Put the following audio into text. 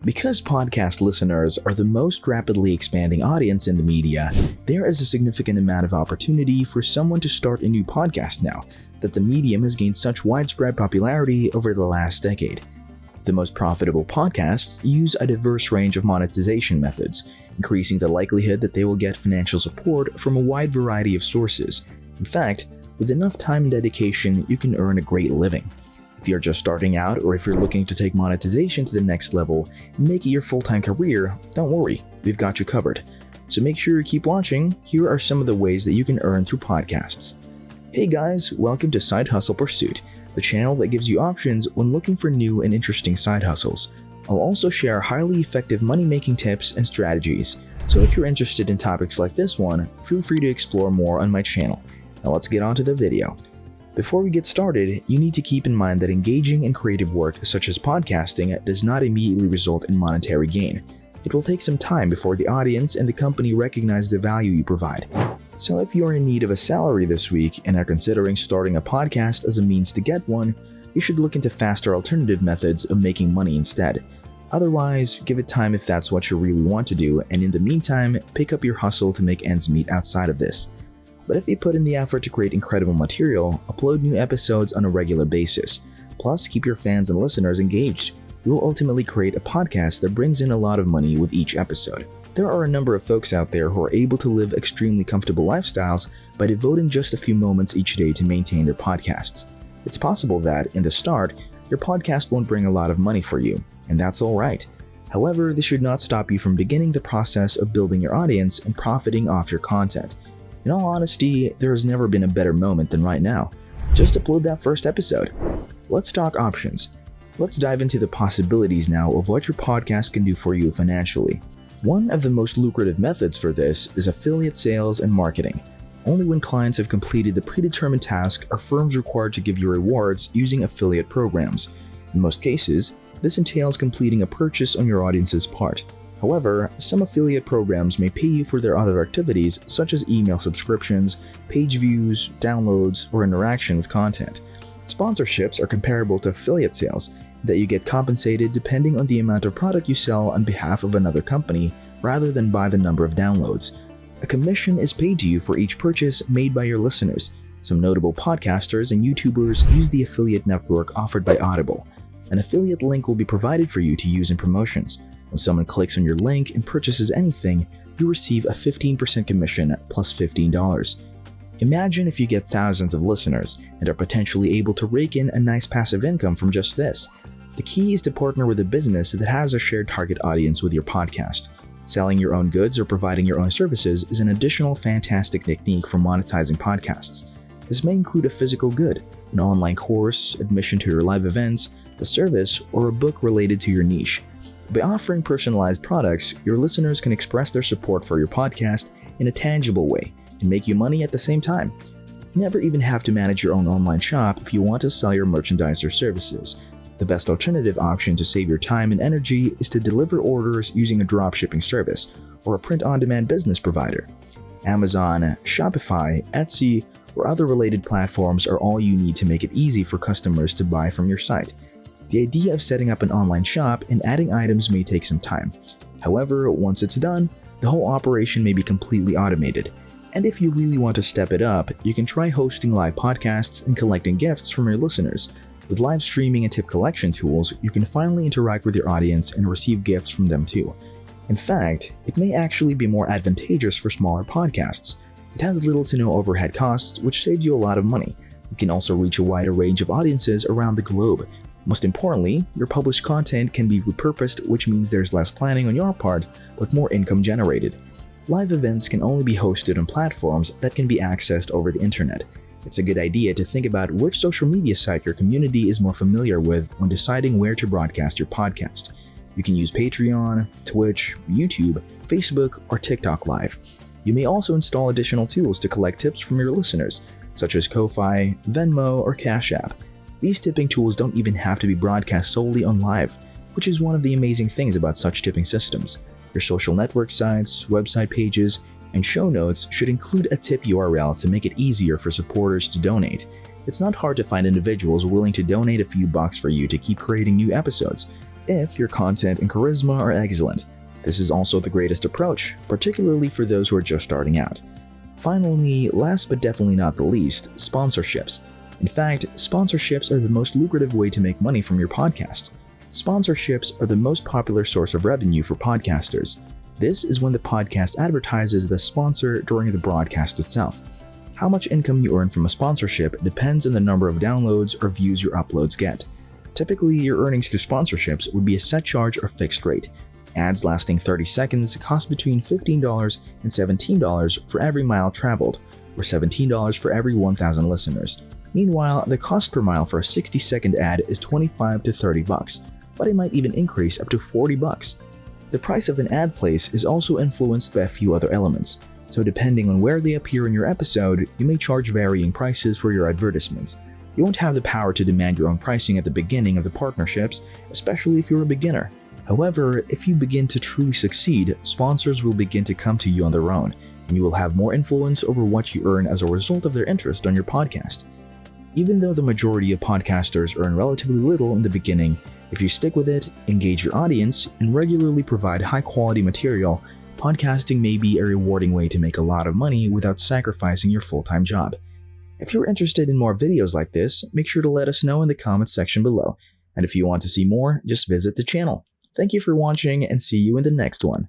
Because podcast listeners are the most rapidly expanding audience in the media, there is a significant amount of opportunity for someone to start a new podcast now that the medium has gained such widespread popularity over the last decade. The most profitable podcasts use a diverse range of monetization methods, increasing the likelihood that they will get financial support from a wide variety of sources. In fact, with enough time and dedication, you can earn a great living. If you're just starting out or if you're looking to take monetization to the next level and make it your full-time career, don't worry, we've got you covered. So make sure you keep watching. Here are some of the ways that you can earn through podcasts. Hey guys, welcome to Side Hustle Pursuit, the channel that gives you options when looking for new and interesting side hustles. I'll also share highly effective money-making tips and strategies. So if you're interested in topics like this one, feel free to explore more on my channel. Now let's get on to the video. Before we get started, you need to keep in mind that engaging in creative work such as podcasting does not immediately result in monetary gain. It will take some time before the audience and the company recognize the value you provide. So if you're in need of a salary this week and are considering starting a podcast as a means to get one, you should look into faster alternative methods of making money instead. Otherwise, give it time if that's what you really want to do, and in the meantime, pick up your hustle to make ends meet outside of this. But if you put in the effort to create incredible material, upload new episodes on a regular basis, plus keep your fans and listeners engaged, you will ultimately create a podcast that brings in a lot of money with each episode. There are a number of folks out there who are able to live extremely comfortable lifestyles by devoting just a few moments each day to maintain their podcasts. It's possible that, in the start, your podcast won't bring a lot of money for you, and that's alright. However, this should not stop you from beginning the process of building your audience and profiting off your content. In all honesty, there has never been a better moment than right now. Just upload that first episode. Let's talk options. Let's dive into the possibilities now of what your podcast can do for you financially. One of the most lucrative methods for this is affiliate sales and marketing. Only when clients have completed the predetermined task are firms required to give you rewards using affiliate programs. In most cases, this entails completing a purchase on your audience's part. However, some affiliate programs may pay you for their other activities such as email subscriptions, page views, downloads, or interaction with content. Sponsorships are comparable to affiliate sales, that you get compensated depending on the amount of product you sell on behalf of another company rather than by the number of downloads. A commission is paid to you for each purchase made by your listeners. Some notable podcasters and YouTubers use the affiliate network offered by Audible. An affiliate link will be provided for you to use in promotions. When someone clicks on your link and purchases anything, you receive a 15% commission plus $15. Imagine if you get thousands of listeners and are potentially able to rake in a nice passive income from just this. The key is to partner with a business that has a shared target audience with your podcast. Selling your own goods or providing your own services is an additional fantastic technique for monetizing podcasts. This may include a physical good, an online course, admission to your live events, a service, or a book related to your niche. By offering personalized products, your listeners can express their support for your podcast in a tangible way and make you money at the same time. You never even have to manage your own online shop if you want to sell your merchandise or services. The best alternative option to save your time and energy is to deliver orders using a dropshipping service or a print-on-demand business provider. Amazon, Shopify, Etsy, or other related platforms are all you need to make it easy for customers to buy from your site. The idea of setting up an online shop and adding items may take some time. However, once it's done, the whole operation may be completely automated. And if you really want to step it up, you can try hosting live podcasts and collecting gifts from your listeners. With live streaming and tip collection tools, you can finally interact with your audience and receive gifts from them too. In fact, it may actually be more advantageous for smaller podcasts. It has little to no overhead costs, which saves you a lot of money. You can also reach a wider range of audiences around the globe. Most importantly, your published content can be repurposed, which means there's less planning on your part, but more income generated. Live events can only be hosted on platforms that can be accessed over the internet. It's a good idea to think about which social media site your community is more familiar with when deciding where to broadcast your podcast. You can use Patreon, Twitch, YouTube, Facebook, or TikTok Live. You may also install additional tools to collect tips from your listeners, such as Ko-Fi, Venmo, or Cash App. These tipping tools don't even have to be broadcast solely on live, which is one of the amazing things about such tipping systems. Your social network sites, website pages, and show notes should include a tip URL to make it easier for supporters to donate. It's not hard to find individuals willing to donate a few bucks for you to keep creating new episodes. if your content and charisma are excellent. This is also the greatest approach, particularly for those who are just starting out. Finally, last but definitely not the least, sponsorships. In fact, sponsorships are the most lucrative way to make money from your podcast. Sponsorships are the most popular source of revenue for podcasters. This is when the podcast advertises the sponsor during the broadcast itself. How much income you earn from a sponsorship depends on the number of downloads or views your uploads get. Typically, your earnings through sponsorships would be a set charge or fixed rate. Ads lasting 30 seconds cost between $15 and $17 for every mile traveled, or $17 for every 1,000 listeners. Meanwhile, the cost per mile for a 60-second ad is $25 to $30, but it might even increase up to $40. The price of an ad place is also influenced by a few other elements, so depending on where they appear in your episode, you may charge varying prices for your advertisements. You won't have the power to demand your own pricing at the beginning of the partnerships, especially if you're a beginner. However, if you begin to truly succeed, sponsors will begin to come to you on their own, and you will have more influence over what you earn as a result of their interest on your podcast. Even though the majority of podcasters earn relatively little in the beginning, if you stick with it, engage your audience, and regularly provide high-quality material, podcasting may be a rewarding way to make a lot of money without sacrificing your full-time job. If you're interested in more videos like this, make sure to let us know in the comments section below. And if you want to see more, just visit the channel. Thank you for watching and see you in the next one.